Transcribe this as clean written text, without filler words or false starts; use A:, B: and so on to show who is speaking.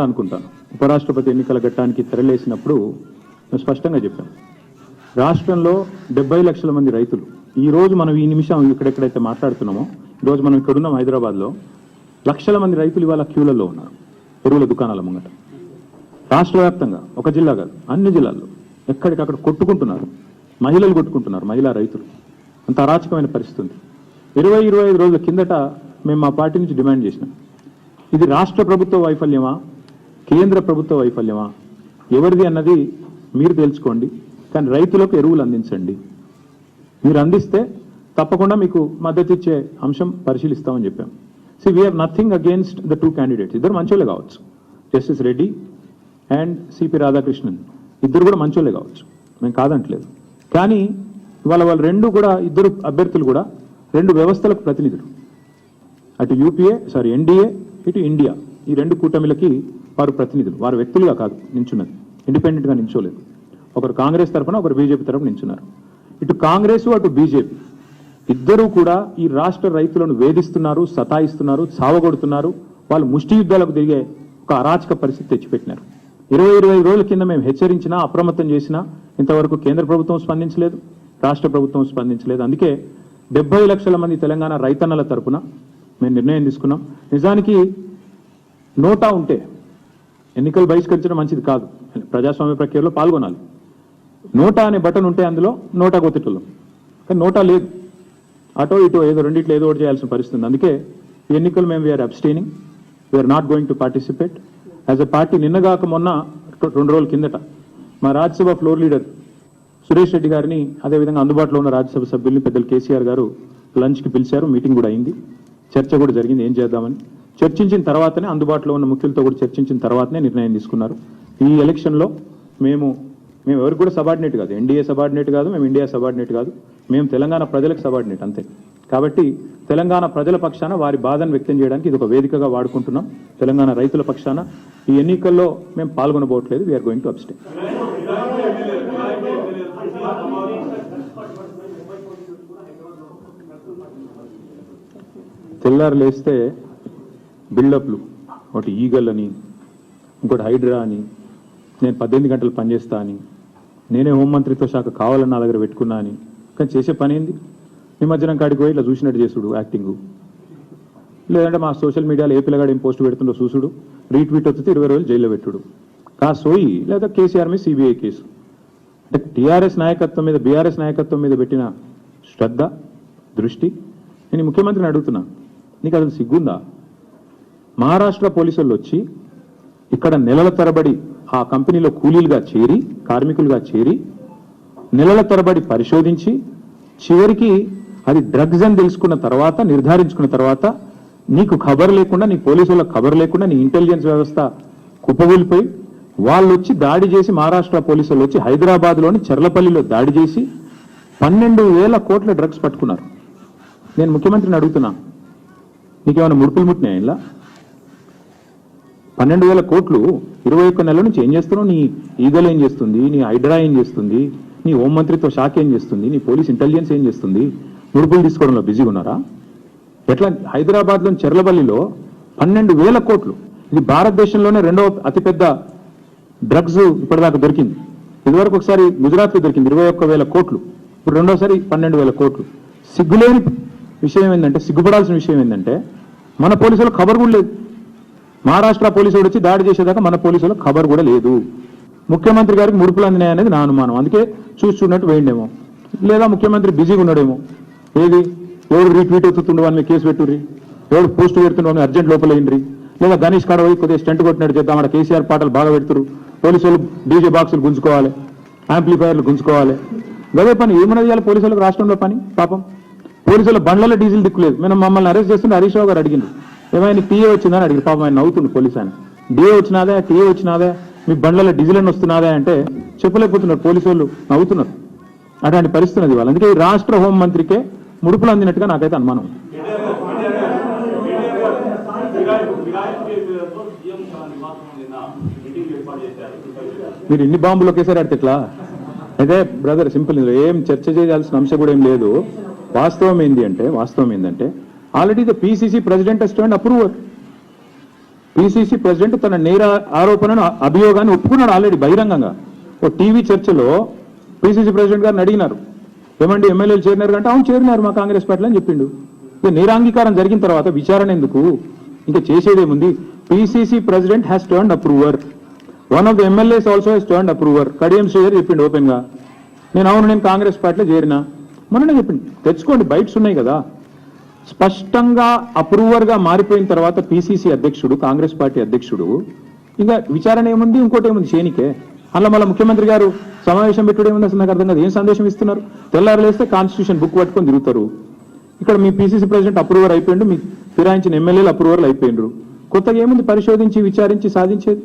A: అనుకుంటాను. ఉపరాష్ట్రపతి ఎన్నికల ఘట్టానికి తెరలేసినప్పుడు నేను స్పష్టంగా చెప్పాను, రాష్ట్రంలో 70 లక్షల మంది రైతులు, ఈరోజు మనం ఈ నిమిషం ఇక్కడెక్కడైతే మాట్లాడుతున్నామో, ఈరోజు మనం ఇక్కడున్నాం హైదరాబాద్లో, లక్షల మంది రైతులు ఇవాళ క్యూలలో ఉన్నారు ఎరువుల దుకాణాల ముంగట. రాష్ట్ర వ్యాప్తంగా ఒక జిల్లా కాదు, అన్ని జిల్లాల్లో ఎక్కడికక్కడ కొట్టుకుంటున్నారు, మహిళలు కొట్టుకుంటున్నారు, మహిళా రైతులు. అంత అరాచకమైన పరిస్థితి ఉంది. 20-25 రోజుల కిందట మేము మా పార్టీ నుంచి డిమాండ్ చేసినాం, ఇది రాష్ట్ర ప్రభుత్వ వైఫల్యమా, కేంద్ర ప్రభుత్వ వైఫల్యమా, ఎవరిది అన్నది మీరు తెలుసుకోండి, కానీ రైతులకు ఎరువులు అందించండి. మీరు అందిస్తే తప్పకుండా మీకు మద్దతు ఇచ్చే అంశం పరిశీలిస్తామని చెప్పాం. We have nothing against the 2 candidates. ఇద్దరు మంచోళ్ళే కావచ్చు, justice Reddy and CP Radhakrishnan ఇద్దరు కూడా మంచోళ్ళే కావచ్చు, మేము కాదంటలేదు. కానీ ఇవాళ వాళ్ళు ఇద్దరు అభ్యర్థులు కూడా 2 వ్యవస్థలకు ప్రతినిధులు. అటు ఎన్డీఏ, ఇటు ఇండియా, ఈ 2 కూటమిలకి వారు ప్రతినిధులు. వారు వ్యక్తులుగా కాదు నించున్నది, ఇండిపెండెంట్గా నించోలేదు. ఒకరు కాంగ్రెస్ తరఫున, ఒకరు బీజేపీ తరఫున నించున్నారు. ఇటు కాంగ్రెస్ అటు బీజేపీ ఇద్దరూ కూడా ఈ రాష్ట్ర రైతులను వేధిస్తున్నారు, సతాయిస్తున్నారు, చావగొడుతున్నారు. వాళ్ళు ముష్టి యుద్ధాలకు దిగే ఒక అరాచక పరిస్థితి తెచ్చిపెట్టినారు. 20-25 రోజుల కింద మేము హెచ్చరించినా, అప్రమత్తం చేసినా ఇంతవరకు కేంద్ర ప్రభుత్వం స్పందించలేదు, రాష్ట్ర ప్రభుత్వం స్పందించలేదు. అందుకే 70 లక్షల మంది తెలంగాణ రైతన్నల తరఫున మేము నిర్ణయం తీసుకున్నాం. నిజానికి నోటా ఉంటే ఎన్నికలు బహిష్కరించడం మంచిది కాదు, ప్రజాస్వామ్య ప్రక్రియలో పాల్గొనాలి. నోటా అనే బటన్ ఉంటే అందులో నోటా కొత్తటోళ్ళం, కానీ నోటా లేదు. అటో ఇటో రెండిట్లో ఏదో ఒకటి చేయాల్సిన పరిస్థితి ఉంది. అందుకే ఈ ఎన్నికలు మేము we're abstaining, we're not going to participate as a party. నిన్నగాక మొన్న 2 రోజుల కిందట మా రాజ్యసభ ఫ్లోర్ లీడర్ సురేష్ రెడ్డి గారిని, అదేవిధంగా అందుబాటులో ఉన్న రాజ్యసభ సభ్యుల్ని పెద్దలు కేసీఆర్ గారు లంచ్కి పిలిచారు. మీటింగ్ కూడా అయింది, చర్చ కూడా జరిగింది ఏం చేద్దామని. చర్చించిన తర్వాతనే, అందుబాటులో ఉన్న ముఖ్యులతో కూడా చర్చించిన తర్వాతనే నిర్ణయం తీసుకున్నారు. ఈ ఎలక్షన్లో మేము ఎవరికి కూడా సబార్డినేట్ కాదు, ఎన్డీఏ సబార్డినేట్ కాదు, మేము ఇండియా సబార్డినేట్ కాదు, మేము తెలంగాణ ప్రజలకు సబార్డినేట్ అంతే. కాబట్టి తెలంగాణ ప్రజల పక్షాన వారి బాధను వ్యక్తం చేయడానికి ఇది ఒక వేదికగా వాడుకుంటున్నాం. తెలంగాణ రైతుల పక్షాన ఈ ఎన్నికల్లో మేము పాల్గొనబోట్లేదు. We are going to abstain. తెల్లారు లేస్తే బిల్డప్లు, ఒకటి ఈగల్ అని, ఇంకోటి హైడ్రా అని, నేను 18 గంటలు పనిచేస్తా అని, నేనే హోంమంత్రిత్వ శాఖ కావాలని నా దగ్గర పెట్టుకున్నా అని. కానీ చేసే పని ఏంది? నిమజ్జనం కాడికి పోయి ఇట్లా చూసినట్టు చేసుడు యాక్టింగు, లేదంటే మా సోషల్ మీడియాలో ఏ పిల్లగాడు ఏం పోస్ట్ పెడుతుండో చూసుడు, రీట్వీట్ వస్తే 20 రోజులు జైల్లో పెట్టుడు, సోయి లేదా కేసీఆర్ మీద సిబిఐ కేసు. అంటే టీఆర్ఎస్ నాయకత్వం మీద, బీఆర్ఎస్ నాయకత్వం మీద పెట్టిన శ్రద్ధ, దృష్టి. నేను ముఖ్యమంత్రిని అడుగుతున్నా, నీకు అసలు సిగ్గుందా? మహారాష్ట్ర పోలీసులు వచ్చి ఇక్కడ నెలల తరబడి ఆ కంపెనీలో కూలీలుగా చేరి, కార్మికులుగా చేరి, నెలల తరబడి పరిశోధించి, చివరికి అది డ్రగ్స్ అని తెలుసుకున్న తర్వాత, నిర్ధారించుకున్న తర్వాత, నీకు ఖబర్ లేకుండా, నీ పోలీసులకు ఖబర్ లేకుండా, నీ ఇంటెలిజెన్స్ వ్యవస్థ కుప్పగూలిపోయి వాళ్ళు వచ్చి దాడి చేసి, మహారాష్ట్ర పోలీసులు వచ్చి హైదరాబాద్లోని చెర్లపల్లిలో దాడి చేసి 12,000 కోట్ల డ్రగ్స్ పట్టుకున్నారు. నేను ముఖ్యమంత్రిని అడుగుతున్నా, నీకేమైనా ముడుపులు ముట్టినాయి? ఇలా 12,000 కోట్లు 21 నెలల నుంచి ఏం చేస్తున్నావు? నీ ఈగల్ ఏం చేస్తుంది? నీ హైడ్రా ఏం చేస్తుంది? నీ హోంమంత్రిత్వ శాఖ ఏం చేస్తుంది? నీ పోలీస్ ఇంటెలిజెన్స్ ఏం చేస్తుంది? ముడుపులు తీసుకోవడంలో బిజీగా ఉన్నారా? ఎట్లా? హైదరాబాద్లోని చెర్లపల్లిలో 12,000 కోట్లు. ఇది భారతదేశంలోనే 2వ అతిపెద్ద డ్రగ్స్ ఇప్పటిదాకా దొరికింది. ఇదివరకు ఒకసారి గుజరాత్లో దొరికింది 21,000 కోట్లు, ఇప్పుడు రెండోసారి 12,000 కోట్లు. సిగ్గులేని విషయం ఏంటంటే, సిగ్గుపడాల్సిన విషయం ఏంటంటే, మన పోలీసులకు ఖబర్ కూడా లేదు. మహారాష్ట్ర పోలీసులు వచ్చి దాడి చేసేదాకా మన పోలీసులకు ఖబర్ కూడా లేదు. ముఖ్యమంత్రి గారికి ముడుపులు అందినాయి అనేది నా అనుమానం. అందుకే చూస్తున్నట్టు వేయండేమో, లేదా ముఖ్యమంత్రి బిజీగా ఉన్నాడేమో. ఏది? ఎవరు రీట్వీట్ అవుతుండో అని కేసు పెట్టుర్రి, ఎవరు పోస్ట్ పెడుతుండో అని అర్జెంట్ లోపల అయిండ్రి, లేదా గణేష్ కాడ పోయి కొద్దిగా స్టెంట్ కొట్టినట్టు చేద్దాం, అక్కడ కేసీఆర్ పాటలు బాగా పెడుతురు, పోలీసులు డీజే బాక్సులు గుంజుకోవాలి, యాంప్లిఫైర్లు గుంజుకోవాలి. గదే పని ఏమన్నా చేయాలి పోలీసులకు రాష్ట్రంలో పని? పాపం పోలీసుల బండ్లలో డీజిల్ దిక్కులేదు. మేము మమ్మల్ని అరెస్ట్ చేస్తుంటే హరీష్ రావు గారు అడిగింది, ఏమైనా టీఏ వచ్చిందని అడిగి, పాపం ఆయన నవ్వుతుంది పోలీసు ఆయన. డిఏ వచ్చినాదే, టీఏ వచ్చినాదే, మీ బండ్లలో డీజిల్ అని వస్తున్నాదే అంటే చెప్పలేకపోతున్నారు, పోలీసు వాళ్ళు నవ్వుతున్నారు. అటువంటి పరిస్థితి అది వాళ్ళు. అందుకే ఈ రాష్ట్ర హోంమంత్రికే ముడుపులు అందినట్టుగా నాకైతే అనుమానం. మీరు ఇన్ని బాంబులు ఒకేసారి ఆడితే ఎట్లా? అయితే బ్రదర్ సింపుల్, ఏం చర్చ చేయాల్సిన అంశం కూడా ఏం లేదు. వాస్తవం ఏంటంటే already the PCC president has turned approver. PCC president తన నేర ఆరోపణను అభియోగాన్ని ఒప్పుకున్నాడు ఆల్రెడీ బహిరంగంగా. ఓ టీవీ చర్చలో పిసిసి ప్రెసిడెంట్ గారిని అడిగినారు, ఏమండి ఎమ్మెల్యేలు చేరినారు అంటే, అవును చేరినారు మా కాంగ్రెస్ పార్టీలో అని చెప్పిండు. ఇక నేరాంగీకారం జరిగిన తర్వాత విచారణ ఎందుకు, ఇంకా చేసేదేముంది? PCC president has turned approver, one of the MLAs also has turned approver. Kadiyam Srihari చెప్పిండు ఓపెన్ గా, నేను కాంగ్రెస్ పార్టీలో చేరినా మొన్ననే చెప్పిండు. తెచ్చుకోండి, బైట్స్ ఉన్నాయి కదా. స్పష్టంగా అప్రూవర్ గా మారిపోయిన తర్వాత పిసిసి అధ్యక్షుడు, కాంగ్రెస్ పార్టీ అధ్యక్షుడు, ఇంకా విచారణ ఏముంది, ఇంకోటి ఏముంది చేయనికే? అలా మళ్ళీ ముఖ్యమంత్రి గారు సమావేశం పెట్టుడు ఏముంది అసలు నాకు అర్థం కాదు. ఏం సందేశం ఇస్తున్నారు? తెల్లారులేస్తే కాన్స్టిట్యూషన్ బుక్ పట్టుకొని తిరుగుతారు. ఇక్కడ మీ పిసిసి ప్రెసిడెంట్ అప్రూవర్ అయిపోయిండు, మీ ఫిరాయించిన ఎమ్మెల్యేలు అప్రూవర్లు అయిపోయిండ్రు. కొత్తగా ఏముంది పరిశోధించి విచారించి సాధించేది?